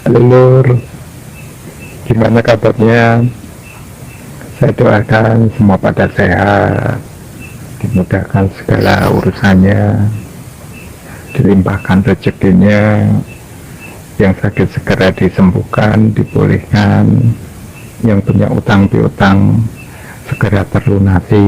Halo Lur, gimana kabarnya? Saya doakan semua pada sehat, dimudahkan segala urusannya, dilimpahkan rezekinya, yang sakit segera disembuhkan, dipulihkan, yang punya utang piutang segera terlunasi,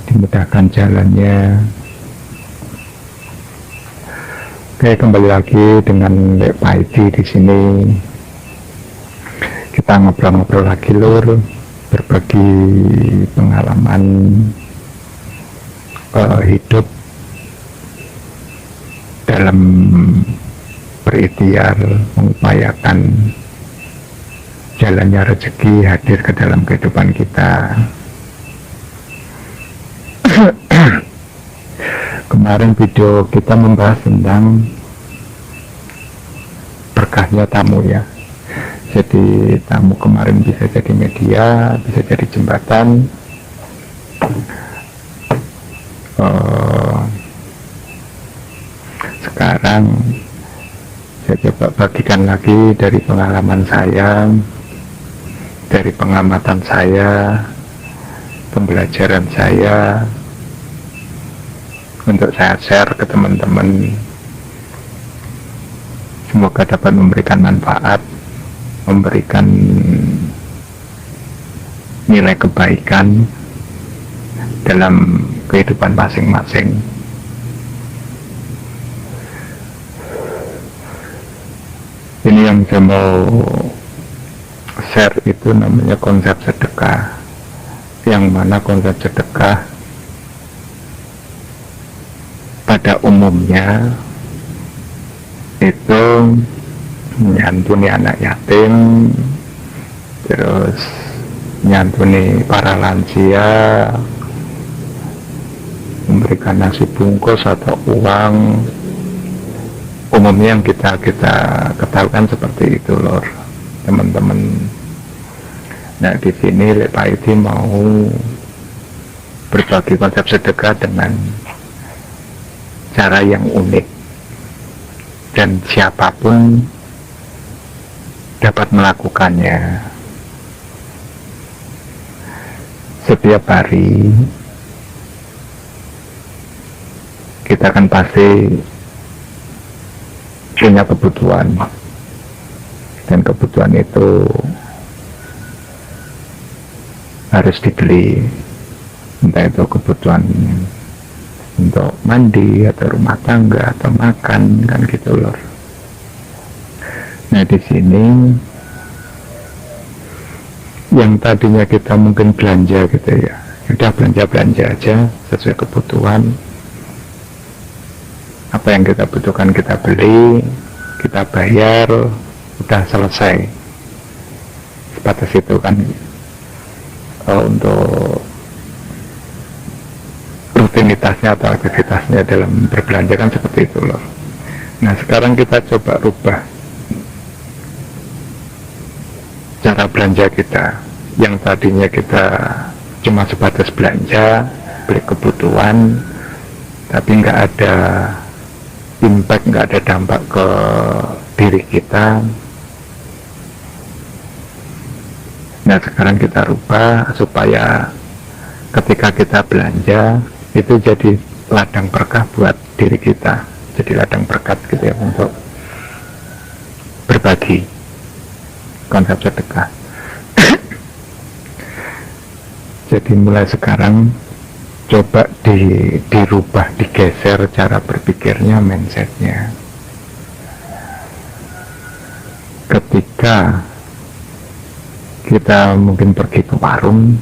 dimudahkan jalannya. Oke, kembali lagi dengan Lek Paidi di sini. Kita ngobrol-ngobrol lagi Lur, berbagi pengalaman hidup dalam berikhtiar mengupayakan jalannya rezeki hadir ke dalam kehidupan kita. Kemarin video kita membahas tentang berkahnya tamu ya. Jadi tamu kemarin bisa jadi media, bisa jadi jembatan. Sekarang saya coba bagikan lagi dari pengalaman saya, dari pengamatan saya, pembelajaran saya, untuk saya share ke teman-teman. Semoga dapat memberikan manfaat, memberikan nilai kebaikan dalam kehidupan masing-masing. Ini yang saya mau share itu namanya konsep sedekah, yang mana konsep sedekah pada umumnya itu menyantuni anak yatim, terus menyantuni para lansia, memberikan nasi bungkus atau uang. Umumnya yang kita ketahukan seperti itu Lor, teman-teman. Nah di sini Lek Paidi mau berbagi konsep sedekah dengan cara yang unik, dan siapapun dapat melakukannya. Setiap hari kita kan pasti punya kebutuhan, dan kebutuhan itu harus dibeli, entah itu kebutuhan untuk mandi atau rumah tangga atau makan, kan gitu Lor. Nah di sini yang tadinya kita mungkin belanja gitu ya, udah belanja aja sesuai kebutuhan. Apa yang kita butuhkan kita beli, kita bayar, udah selesai. Sebatas itu kan. Untuk rutinitasnya atau aktivitasnya dalam berbelanja kan seperti itu loh. Nah sekarang kita coba rubah cara belanja kita, yang tadinya kita cuma sebatas belanja, beli kebutuhan, tapi nggak ada impact, nggak ada dampak ke diri kita. Nah sekarang kita rubah supaya ketika kita belanja itu jadi ladang berkah buat diri kita, jadi ladang berkat gitu ya, untuk berbagi konsep sedekah. Jadi mulai sekarang coba dirubah, digeser cara berpikirnya, mindsetnya. Ketika kita mungkin pergi ke warung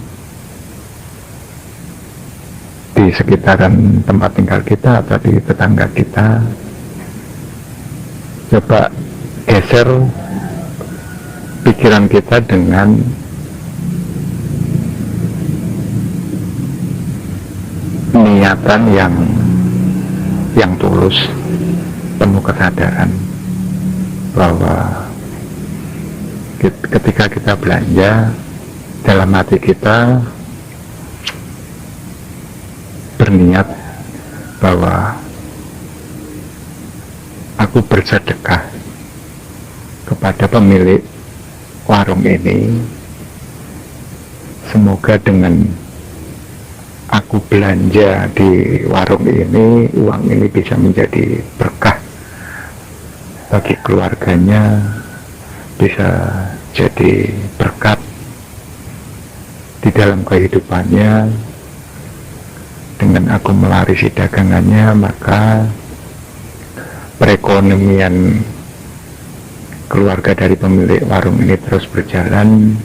di sekitaran tempat tinggal kita atau di tetangga kita, coba geser pikiran kita dengan niatan yang tulus, penuh kesadaran bahwa ketika kita belanja, dalam hati kita berniat bahwa aku bersedekah kepada pemilik warung ini, semoga dengan aku belanja di warung ini, uang ini bisa menjadi berkah bagi keluarganya, bisa jadi berkat di dalam kehidupannya. Dengan aku melarisi dagangannya, maka perekonomian keluarga dari pemilik warung ini terus berjalan,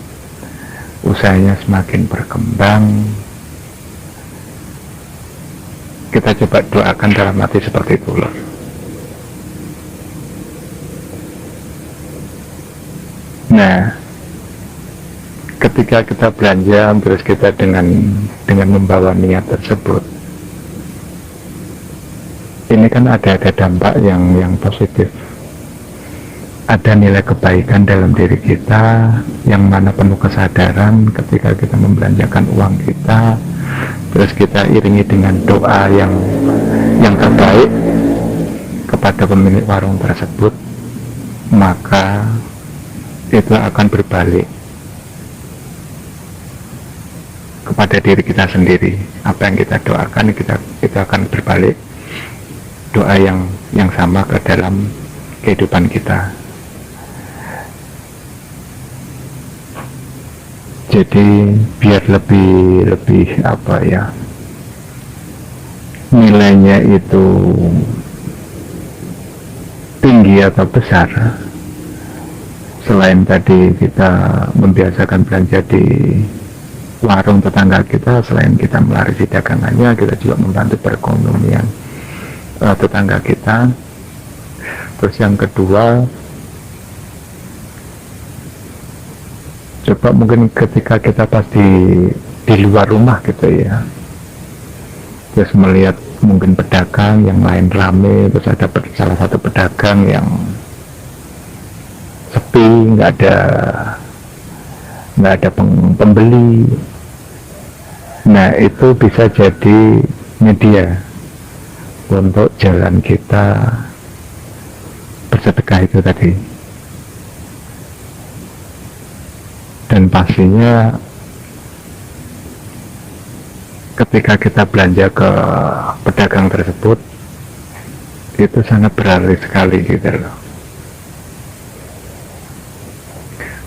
usahanya semakin berkembang. Kita coba doakan dalam hati seperti itu loh. Nah, ketika kita belanja, terus kita dengan membawa niat tersebut, ini kan ada dampak yang positif, ada nilai kebaikan dalam diri kita, yang mana penuh kesadaran ketika kita membelanjakan uang kita, terus kita iringi dengan doa yang terbaik kepada pemilik warung tersebut, maka itu akan berbalik kepada diri kita sendiri. Apa yang kita doakan, kita akan berbalik doa yang sama ke dalam kehidupan kita. Jadi biar lebih apa ya, nilainya itu tinggi atau besar, selain tadi kita membiasakan belanja di warung tetangga kita, selain kita melarisi dagangannya, kita juga membantu perekonomian tetangga kita. Terus yang kedua, coba mungkin ketika kita pas di luar rumah gitu ya, terus melihat mungkin pedagang yang lain rame, terus ada salah satu pedagang yang sepi, nggak ada pembeli. Nah, itu bisa jadi media untuk jalan kita bersedekah itu tadi. Dan pastinya ketika kita belanja ke pedagang tersebut, itu sangat berarti sekali gitu loh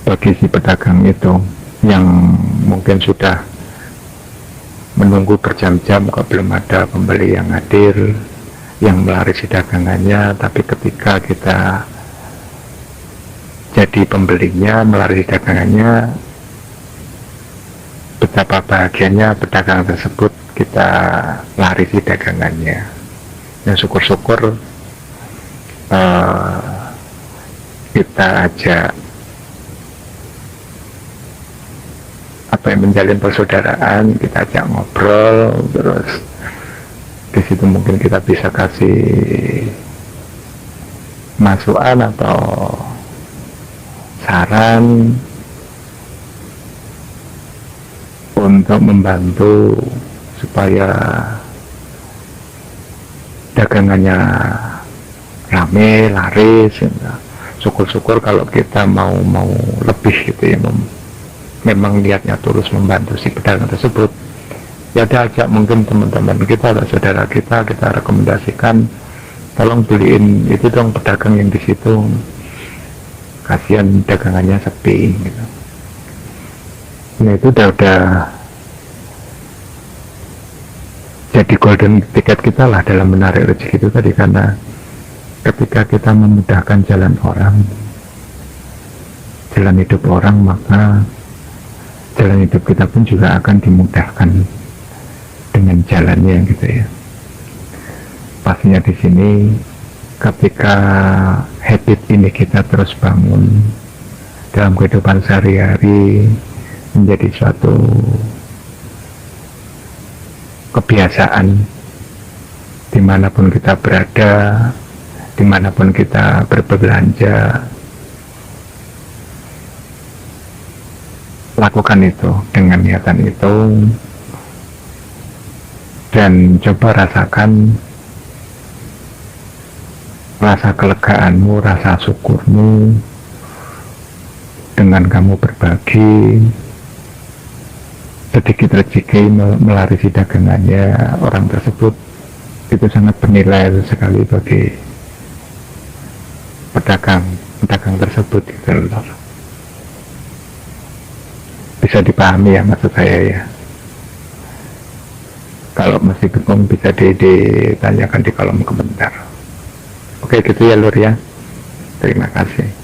bagi si pedagang itu, yang mungkin sudah menunggu berjam-jam kok belum ada pembeli yang hadir, yang melarisi dagangannya. Tapi ketika kita jadi pembelinya, melarisi dagangannya, betapa bahagianya pedagang tersebut kita larisi dagangannya. Dan syukur-syukur kita ajak menjalin persaudaraan, kita ajak ngobrol, terus di situ mungkin kita bisa kasih masukan atau saran untuk membantu supaya dagangannya rame, laris. Syukur-syukur kalau kita mau lebih gitu ya, memang niatnya tulus membantu si pedagang tersebut, ya diajak mungkin teman-teman kita atau saudara kita rekomendasikan, tolong beliin itu dong pedagang yang di situ, kasihan dagangannya sepi gitu. Nah, itu udah jadi golden ticket kita lah dalam menarik rezeki itu tadi, karena ketika kita memudahkan jalan hidup orang, maka jalan hidup kita pun juga akan dimudahkan dengan jalannya gitu ya. Pastinya di sini ketika habit ini kita terus bangun dalam kehidupan sehari-hari menjadi suatu kebiasaan, dimanapun kita berada, dimanapun kita berbelanja, lakukan itu dengan niatan itu, dan coba rasakan rasa kelegaanmu, rasa syukurmu dengan kamu berbagi sedikit rezeki melarisi dagangannya orang tersebut, itu sangat bernilai sekali bagi pedagang tersebut gitu loh. Bisa dipahami ya maksud saya ya. Kalau masih bingung bisa ditanyakan di kolom komentar. Oke gitu ya Lur ya. Terima kasih.